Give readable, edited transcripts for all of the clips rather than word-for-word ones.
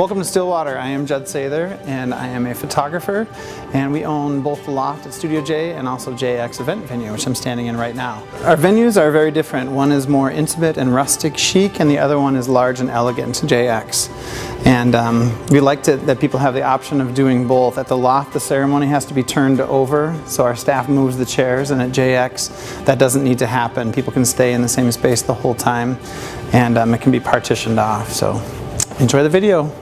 Welcome to Stillwater. I am Judd Sather and I am a photographer, and we own both the Loft at Studio J and also JX Event Venue, which I'm standing in right now. Our venues are very different. One is more intimate and rustic chic, and the other one is large and elegant, JX. And we like that people have the option of doing both. At the Loft, the ceremony has to be turned over, so our staff moves the chairs, and at JX, that doesn't need to happen. People can stay in the same space the whole time, and it can be partitioned off. So enjoy the video.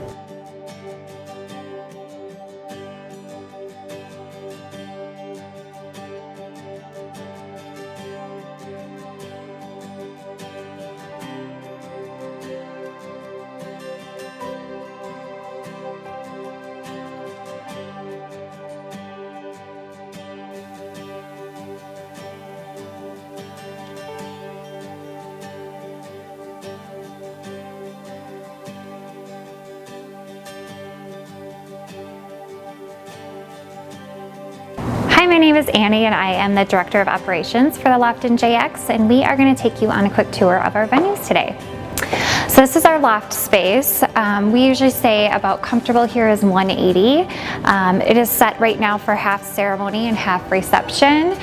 Hi, my name is Annie and I am the Director of Operations for the Loft in JX, and we are going to take you on a quick tour of our venues today. So this is our loft space. We usually say about comfortable here is 180. It is set right now for half ceremony and half reception.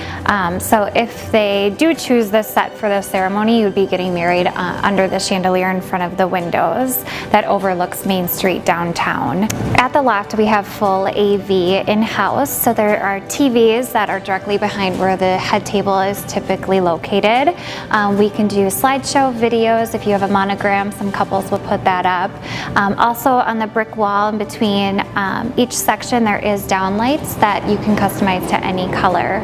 So if they do choose this set for the ceremony, you would be getting married under the chandelier in front of the windows that overlooks Main Street downtown. At the Loft, we have full AV in-house. So there are TVs that are directly behind where the head table is typically located. We can do slideshow videos. If you have a monogram, some couples will put that up. Also on the brick wall in between each section, there is downlights that you can customize to any color.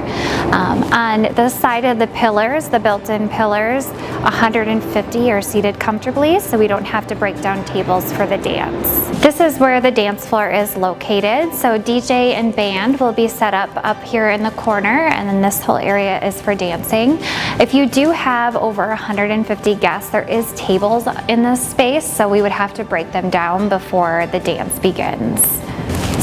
On the side of the pillars, the built-in pillars, 150 are seated comfortably, so we don't have to break down tables for the dance. This is where the dance floor is located. So DJ and band will be set up here in the corner, and then this whole area is for dancing. If you do have over 150 guests, there is tables in this space, so we would have to break them down before the dance begins.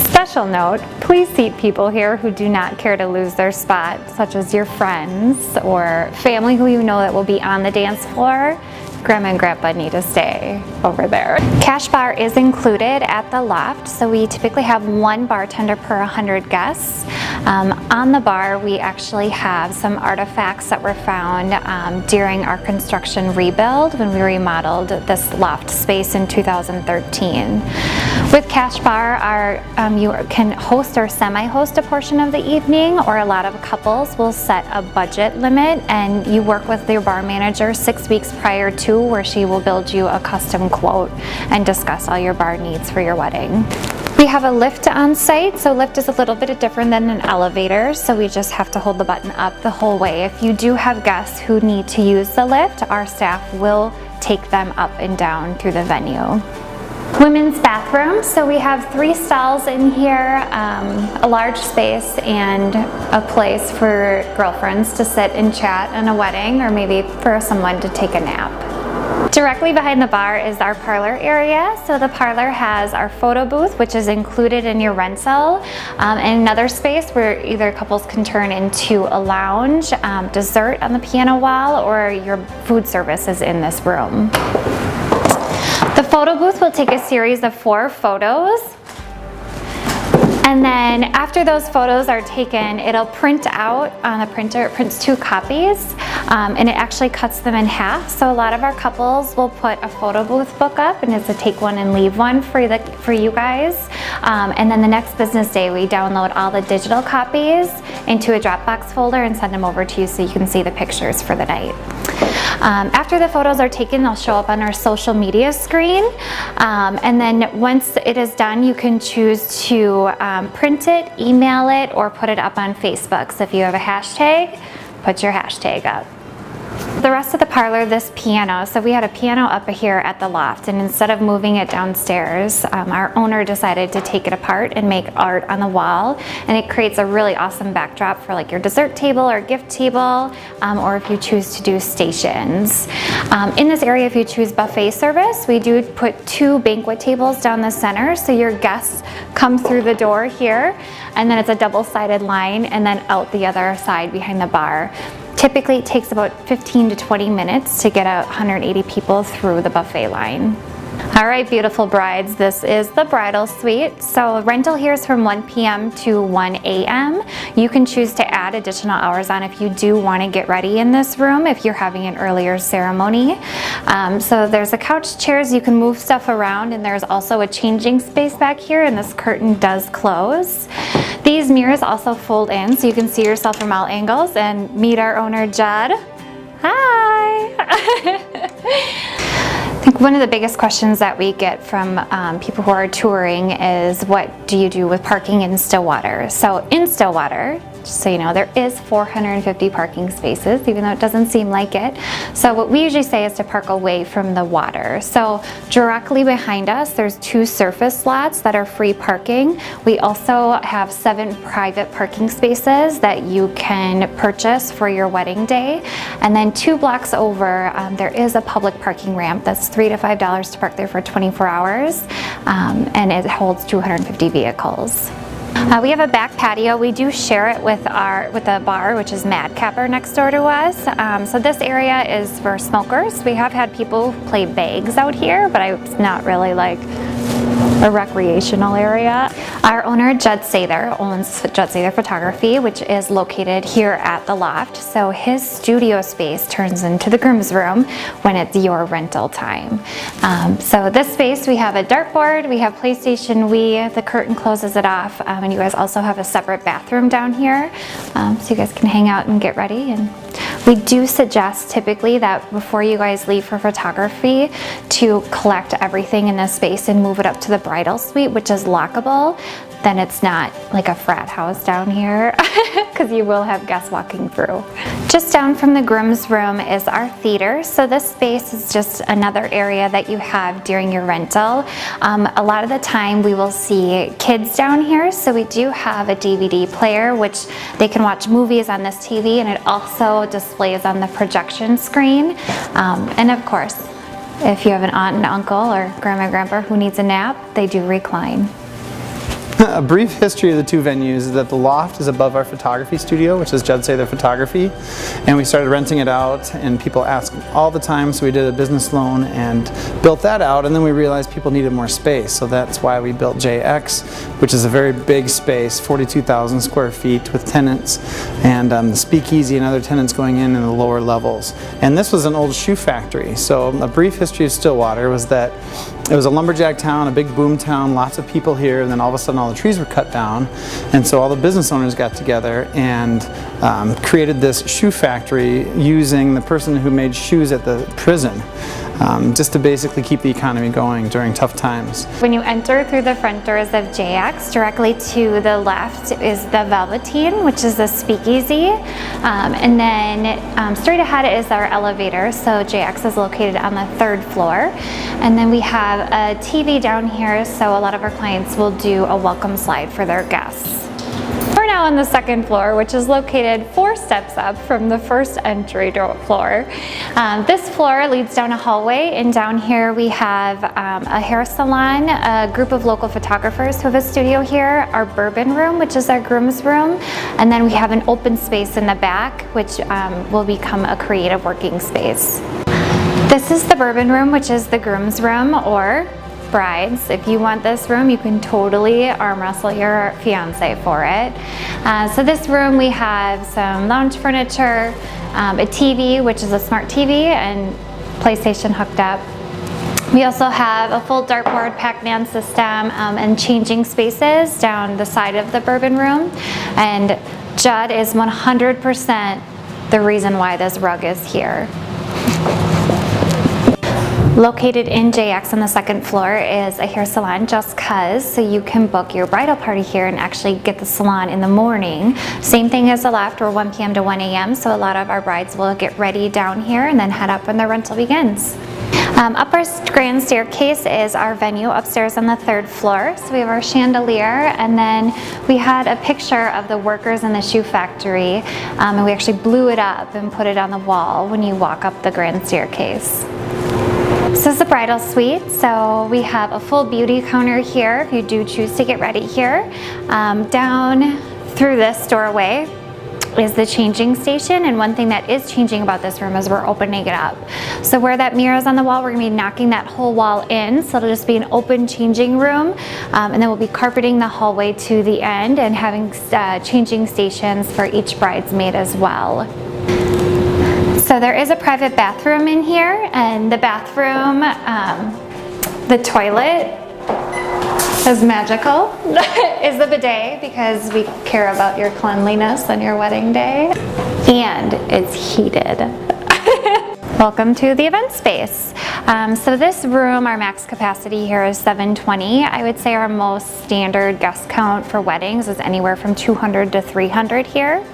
Special note, please seat people here who do not care to lose their spot, such as your friends or family who you know that will be on the dance floor. Grandma and Grandpa need to stay over there. Cash bar is included at the Loft, so we typically have one bartender per 100 guests. On the bar, we actually have some artifacts that were found during our construction rebuild when we remodeled this Loft space in 2013. With Cash Bar, you can host or semi-host a portion of the evening, or a lot of couples will set a budget limit, and you work with your bar manager 6 weeks prior to, where she will build you a custom quote and discuss all your bar needs for your wedding. We have a lift on site, so lift is a little bit different than an elevator, so we just have to hold the button up the whole way. If you do have guests who need to use the lift, our staff will take them up and down through the venue. Women's bathroom, so we have 3 stalls in here, a large space and a place for girlfriends to sit and chat on a wedding, or maybe for someone to take a nap. Directly behind the bar is our parlor area. So the parlor has our photo booth, which is included in your rental, and another space where either couples can turn into a lounge, dessert on the piano wall, or your food service is in this room. The photo booth will take a series of 4 photos. And then after those photos are taken, it'll print out on the printer. It prints 2 copies, and it actually cuts them in half. So a lot of our couples will put a photo booth book up, and it's a take one and leave one for you guys. And then the next business day, we download all the digital copies into a Dropbox folder and send them over to you so you can see the pictures for the night. After the photos are taken, they'll show up on our social media screen, and then once it is done, you can choose to print it, email it, or put it up on Facebook. So if you have a hashtag, put your hashtag up. The rest of the parlor, this piano, so we had a piano up here at the Loft, and instead of moving it downstairs, our owner decided to take it apart and make art on the wall, and it creates a really awesome backdrop for like your dessert table or gift table, or if you choose to do stations. In this area, if you choose buffet service, we do put 2 banquet tables down the center, so your guests come through the door here, and then it's a double-sided line, and then out the other side behind the bar. Typically it takes about 15 to 20 minutes to get 180 people through the buffet line. All right, beautiful brides, this is the bridal suite. So rental here is from 1 p.m. to 1 a.m. You can choose to add additional hours on if you do want to get ready in this room if you're having an earlier ceremony. So there's a couch, chairs, you can move stuff around, and there's also a changing space back here, and this curtain does close. These mirrors also fold in so you can see yourself from all angles and meet our owner, Judd. Hi! I think one of the biggest questions that we get from people who are touring is, what do you do with parking in Stillwater? So in Stillwater, just so you know, there is 450 parking spaces, even though it doesn't seem like it. So what we usually say is to park away from the water. So directly behind us, there's 2 surface lots that are free parking. We also have 7 private parking spaces that you can purchase for your wedding day. And then 2 blocks over, there is a public parking ramp that's $3 to $5 to park there for 24 hours, and it holds 250 vehicles. We have a back patio. We do share it with a bar, which is Madcapper next door to us. So this area is for smokers. We have had people play bags out here, but it's not really like a recreational area. Our owner, Judd Sather, owns Judd Sather Photography, which is located here at the loft. So his studio space turns into the groom's room when it's your rental time. So this space, we have a dartboard, we have PlayStation Wii, the curtain closes it off, and you guys also have a separate bathroom down here, so you guys can hang out and get ready. And we do suggest typically that before you guys leave for photography to collect everything in this space and move it up to the bridal suite, which is lockable. Then it's not like a frat house down here, because you will have guests walking through. Just down from the groom's room is our theater. So this space is just another area that you have during your rental. A lot of the time we will see kids down here, so we do have a DVD player which they can watch movies on this TV, and it also displays on the projection screen. And of course, if you have an aunt and uncle or grandma and grandpa who needs a nap, they do recline. A brief history of the 2 venues is that the loft is above our photography studio, which is Judd Sather Photography, and we started renting it out, and people ask all the time, so we did a business loan and built that out, and then we realized people needed more space, so that's why we built JX, which is a very big space, 42,000 square feet with tenants, and the speakeasy and other tenants going in the lower levels. And this was an old shoe factory, so a brief history of Stillwater was that it was a lumberjack town, a big boom town, lots of people here, and then all of a sudden all the trees were cut down, and so all the business owners got together and created this shoe factory using the person who made shoes at the prison, just to basically keep the economy going during tough times. When you enter through the front doors of JX, directly to the left is the Velveteen, which is a speakeasy, and then straight ahead is our elevator. So JX is located on the 3rd floor, and then we have a TV down here, so a lot of our clients will do a welcome slide for their guests. We're now on the 2nd floor, which is located 4 steps up from the first entry floor. This floor leads down a hallway, and down here we have a hair salon, a group of local photographers who have a studio here, our bourbon room, which is our groom's room, and then we have an open space in the back, which will become a creative working space. This is the bourbon room, which is the groom's room, or brides. If you want this room, you can totally arm wrestle your fiance for it. So this room, we have some lounge furniture, a TV, which is a smart TV, and PlayStation hooked up. We also have a full dartboard, Pac-Man system, and changing spaces down the side of the bourbon room. And Judd is 100% the reason why this rug is here. Located in JX on the 2nd floor is a hair salon, Just Cuz, so you can book your bridal party here and actually get the salon in the morning. Same thing as the loft, or 1 p.m. to 1 a.m., so a lot of our brides will get ready down here and then head up when their rental begins. Up our grand staircase is our venue upstairs on the 3rd floor. So we have our chandelier, and then we had a picture of the workers in the shoe factory, and we actually blew it up and put it on the wall when you walk up the grand staircase. This is the bridal suite, so we have a full beauty counter here if you do choose to get ready here. Down through this doorway is the changing station, and one thing that is changing about this room is we're opening it up. So where that mirror is on the wall, we're going to be knocking that whole wall in, so it'll just be an open changing room, and then we'll be carpeting the hallway to the end and having changing stations for each bridesmaid as well. So there is a private bathroom in here, and the bathroom, the toilet is magical. Is the bidet, because we care about your cleanliness on your wedding day, and it's heated. Welcome to the event space. So this room, our max capacity here is 720. I would say our most standard guest count for weddings is anywhere from 200 to 300 here.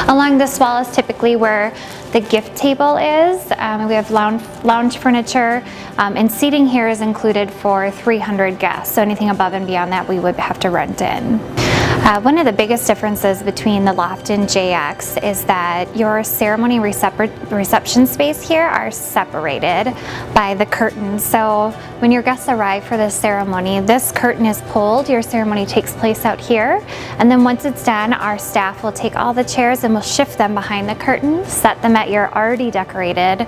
Along this wall is typically where the gift table is. We have lounge furniture, and seating here is included for 300 guests. So anything above and beyond that we would have to rent in. One of the biggest differences between the Loft and JX is that your ceremony reception space here are separated by the curtain. So when your guests arrive for the ceremony, this curtain is pulled, your ceremony takes place out here, and then once it's done, our staff will take all the chairs and we'll shift them behind the curtain, set them at your already decorated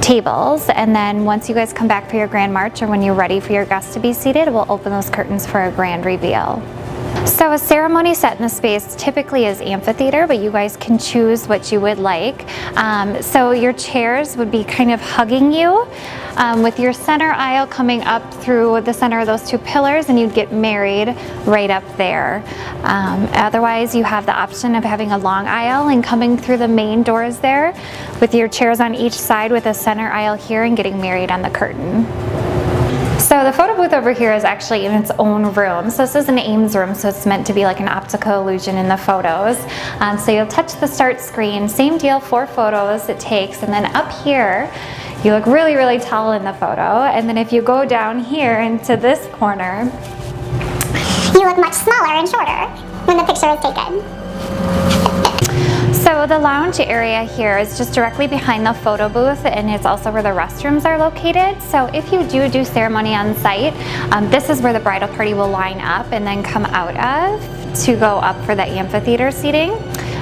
tables, and then once you guys come back for your grand march or when you're ready for your guests to be seated, we'll open those curtains for a grand reveal. So a ceremony set in the space typically is amphitheater, but you guys can choose what you would like. So your chairs would be kind of hugging you, with your center aisle coming up through the center of those two pillars, and you'd get married right up there. Otherwise, you have the option of having a long aisle and coming through the main doors there with your chairs on each side with a center aisle here and getting married on the curtain. So the photo booth over here is actually in its own room. So this is an Ames room, so it's meant to be like an optical illusion in the photos. So you'll touch the start screen, same deal, 4 photos it takes, and then up here, you look really, really tall in the photo. And then if you go down here into this corner, you look much smaller and shorter when the picture is taken. So the lounge area here is just directly behind the photo booth, and it's also where the restrooms are located. So if you do ceremony on site, this is where the bridal party will line up and then come out of to go up for the amphitheater seating.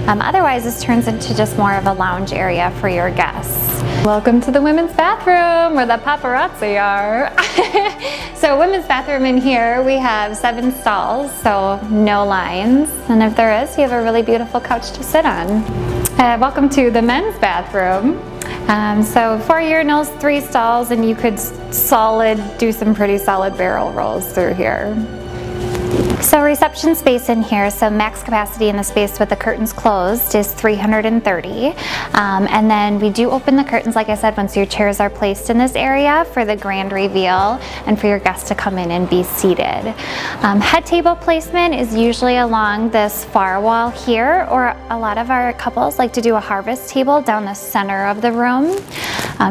Otherwise, this turns into just more of a lounge area for your guests. Welcome to the women's bathroom where the paparazzi are. So women's bathroom in here, we have 7 stalls, so no lines. And if there is, you have a really beautiful couch to sit on. Welcome to the men's bathroom. So 4 urinals, 3 stalls, and you could do some pretty solid barrel rolls through here. So reception space in here, so max capacity in the space with the curtains closed is 330. And then we do open the curtains, like I said, once your chairs are placed in this area for the grand reveal and for your guests to come in and be seated. Head table placement is usually along this far wall here, or a lot of our couples like to do a harvest table down the center of the room.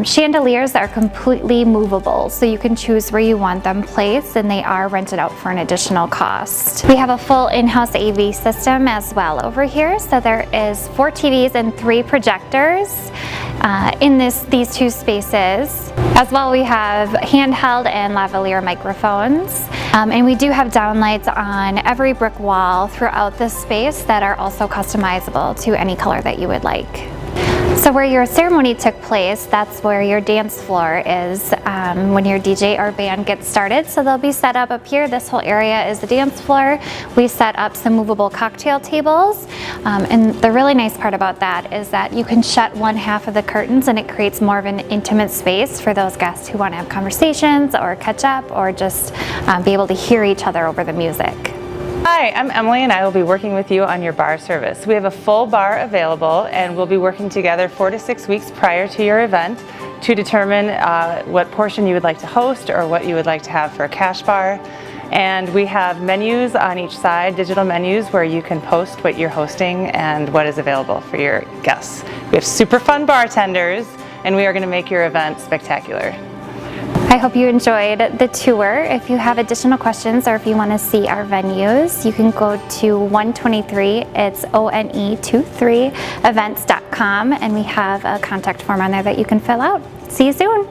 Chandeliers are completely movable, so you can choose where you want them placed, and they are rented out for an additional cost. We have a full in-house AV system as well over here, so there is 4 TVs and 3 projectors in these 2 spaces. As well, we have handheld and lavalier microphones, and we do have downlights on every brick wall throughout this space that are also customizable to any color that you would like. So where your ceremony took place, that's where your dance floor is when your DJ or band gets started. So they'll be set up here. This whole area is the dance floor. We set up some movable cocktail tables. And the really nice part about that is that you can shut one half of the curtains, and it creates more of an intimate space for those guests who want to have conversations or catch up or just be able to hear each other over the music. Hi, I'm Emily, and I will be working with you on your bar service. We have a full bar available, and we'll be working together 4 to 6 weeks prior to your event to determine what portion you would like to host or what you would like to have for a cash bar. And we have menus on each side, digital menus, where you can post what you're hosting and what is available for your guests. We have super fun bartenders, and we are going to make your event spectacular. I hope you enjoyed the tour. If you have additional questions or if you want to see our venues, you can go to 123, it's ONE23events.com, and we have a contact form on there that you can fill out. See you soon.